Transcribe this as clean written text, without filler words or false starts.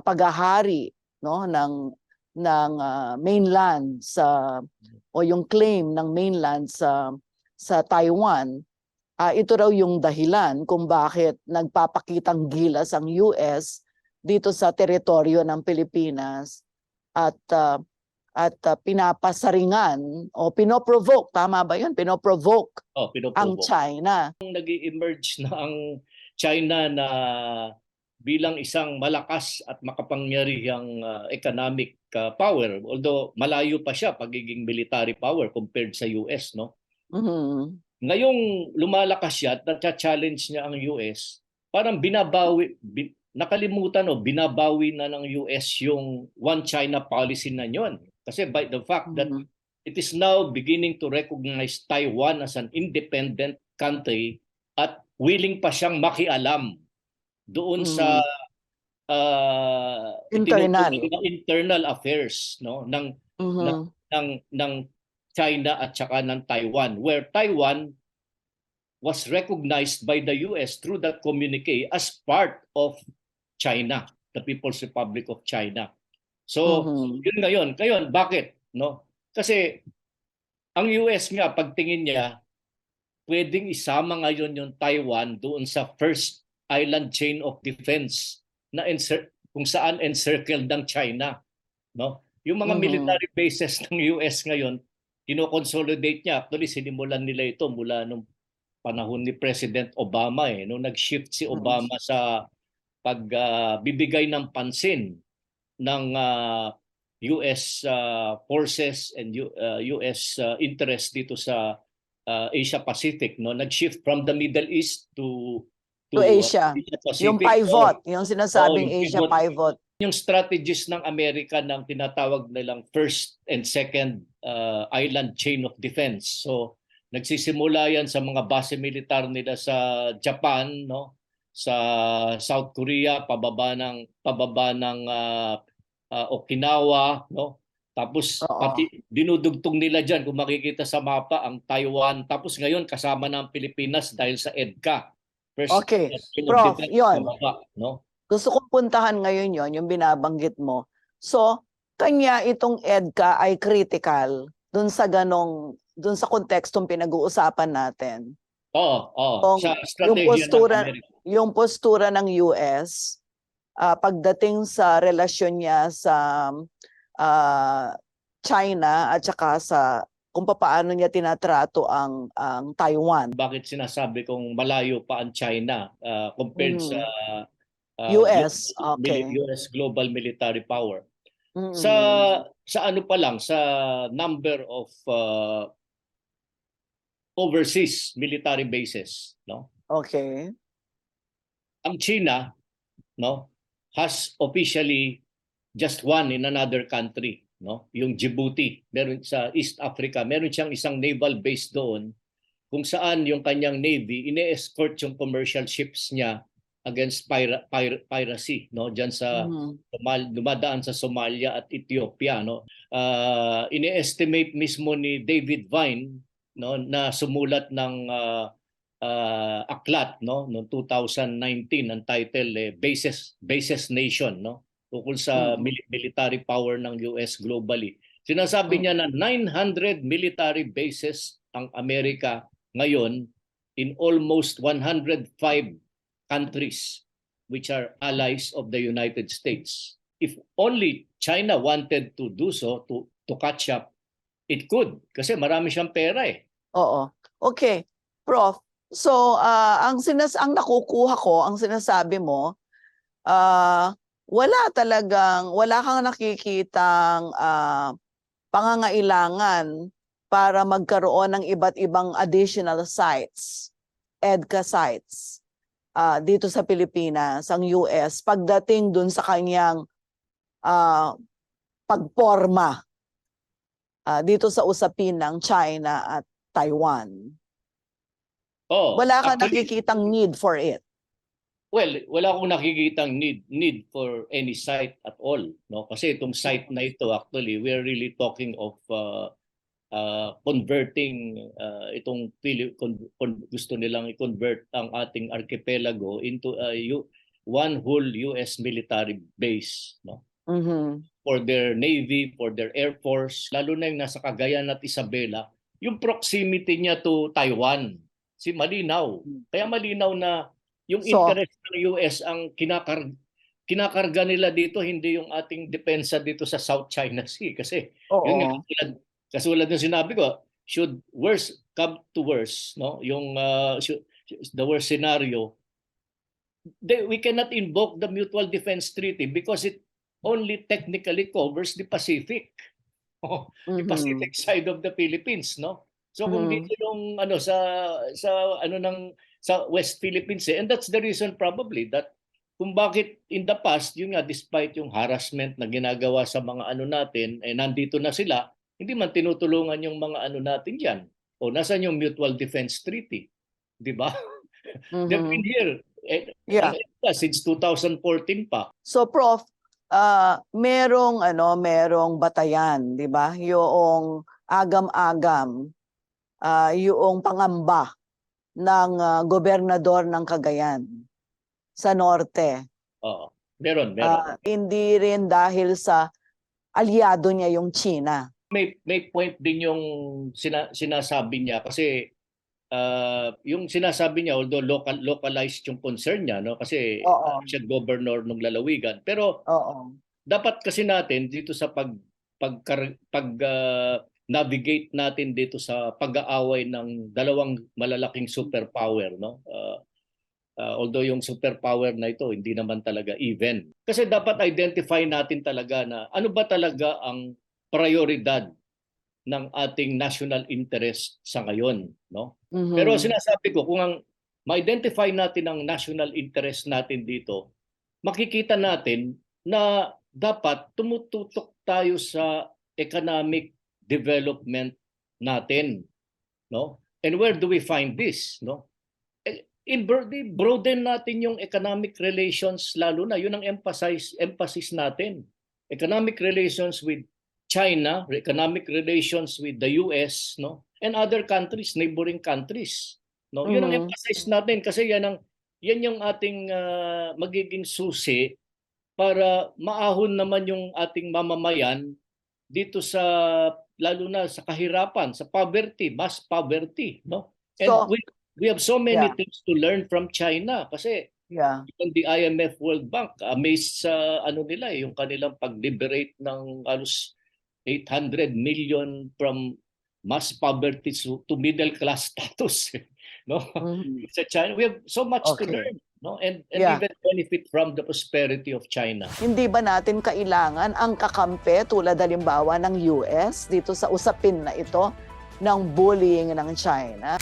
paghahari, no, ng mainland o yung claim ng mainland sa Taiwan. Ito raw yung dahilan kung bakit nagpapakitang gilas ang US dito sa teritoryo ng Pilipinas at pinapasaringan o pinoprovoke, tama ba yun? Pinoprovoke ang China. Nag-emerge na ang China na bilang isang malakas at makapangyarihang economic power, although malayo pa siya pagiging military power compared sa US, no? Ngayong lumalakas siya at na-challenge niya ang US, parang nakalimutan o binabawi na ng US yung One China policy na yun. Kasi by the fact that it is now beginning to recognize Taiwan as an independent country at willing pa siyang makialam doon sa internal affairs, no, ng China at saka ng Taiwan, where Taiwan was recognized by the US through that communique as part of China, the People's Republic of China. So, yun ngayon, bakit? No? Kasi ang US nga, pagtingin niya, pwedeng isama ngayon yung Taiwan doon sa first island chain of defense na kung saan encircled ng China. No? Yung mga military bases ng US ngayon, kino-consolidate niya. Actually, sinimulan nila ito mula nung panahon ni President Obama. Nung nag-shift si Obama sa pagbibigay ng pansin ng US forces and US interest dito sa Asia Pacific, no, nag-shift from the Middle East to Asia. Pacific. Yung pivot, yung sinasabing yung Asia pivot. Yung strategies ng Amerika ng tinatawag nilang first and second island chain of defense. So nagsisimula yan sa mga base militar nila sa Japan, no, sa South Korea, pababa ng Okinawa, no. Tapos pati dinudugtong nila diyan, kung makikita sa mapa, ang Taiwan. Tapos ngayon kasama na ang Pilipinas dahil sa EDCA. Prof, yun. No? Gusto kong puntahan ngayon yung binabanggit mo. So, kanya itong EDCA ay critical dun sa kontekstong pinag-uusapan natin. Sa strategy yung postura ng US pagdating sa relasyon niya sa China at saka sa kung paano niya tinatrato ang Taiwan. Bakit sinasabi kong malayo pa ang China compared sa US, US global military power? Sa ano pa lang, sa number of overseas military bases, no? Okay. Ang China, no, has officially just one in another country, no? Yung Djibouti, meron sa East Africa, meron siyang isang naval base doon kung saan yung kanyang navy ine-escort yung commercial ships niya against piracy, no, diyan sa dumadaan sa Somalia at Ethiopia, no. Ine-estimate mismo ni David Vine, no, na sumulat ng aklat, no, noong 2019, ang title Bases Nation, no, tungkol sa military power ng US globally. Sinasabi niya na 900 military bases ang Amerika ngayon in almost 105 countries which are allies of the United States. If only China wanted to do so, to catch up, it could. Kasi marami siyang pera eh. Oo. Okay. Prof, so ang nakukuha ko, ang sinasabi mo, wala kang nakikitang pangangailangan para magkaroon ng iba't ibang additional sites, EDCA sites, dito sa Pilipinas, ang US, pagdating dun sa kanyang pagporma dito sa usapin ng China at Taiwan. Wala kang nakikitang need for it. Well, wala akong nakikitang need for any site at all, no? Kasi itong site na ito, actually, we're really talking of converting gusto nilang i-convert ang ating archipelago into one whole US military base, no? Mhm. For their Navy, for their Air Force, lalo na yung nasa Cagayan at Isabela, yung proximity niya to Taiwan, malinaw. Kaya malinaw na yung So, interest ng US ang kinakarga nila dito, hindi yung ating depensa dito sa South China Sea. Kasi yun nga, oo. kasulad ng sinabi ko, should worst come to worst, no? Yung the worst scenario, we cannot invoke the Mutual Defense Treaty because it only technically covers the Pacific. The Pacific side of the Philippines, no? So kung dito yung sa West Philippines, and that's the reason probably that kung bakit in the past, yun nga, despite yung harassment na ginagawa sa mga natin, nandito na sila, hindi man tinutulungan yung mga natin diyan. O nasaan yung Mutual Defense Treaty? Di ba? They've been here Yeah. since 2014 pa. So Prof, merong batayan, 'di ba? Yung agam-agam, yung pangamba ng gobernador ng Cagayan sa norte. Oo. Meron. Hindi rin dahil sa aliado niya yung China. May point din yung sinasabi niya kasi yung sinasabi niya, although localized yung concern niya, no, kasi siya governor ng lalawigan, pero dapat kasi natin dito sa navigate natin dito sa pag-aaway ng dalawang malalaking superpower, no, although yung superpower na ito hindi naman talaga even, kasi dapat identify natin talaga na ano ba talaga ang prioridad ng ating national interest sa ngayon, no? Pero sinasabi ko, kung ang ma-identify natin ang national interest natin dito, makikita natin na dapat tumututok tayo sa economic development natin, no? And where do we find this, no? Broaden natin yung economic relations, lalo na yun ang emphasis natin. Economic relations with China, economic relations with the US, no, and other countries, neighboring countries, no. Yun ang emphasis natin kasi yan yung ating magiging susi para maahon naman yung ating mamamayan dito sa, lalo na sa kahirapan, sa poverty, mass poverty, no. And So, we have so many things to learn from China kasi even the IMF, World Bank, amazed sa nila, yung kanilang pag-liberate ng halos 800 million from mass poverty to middle class status, no? Sa China, we have so much to learn, no? And even benefit from the prosperity of China. Hindi ba natin kailangan ang kakampi tulad halimbawa ng US dito sa usapin na ito ng bullying ng China?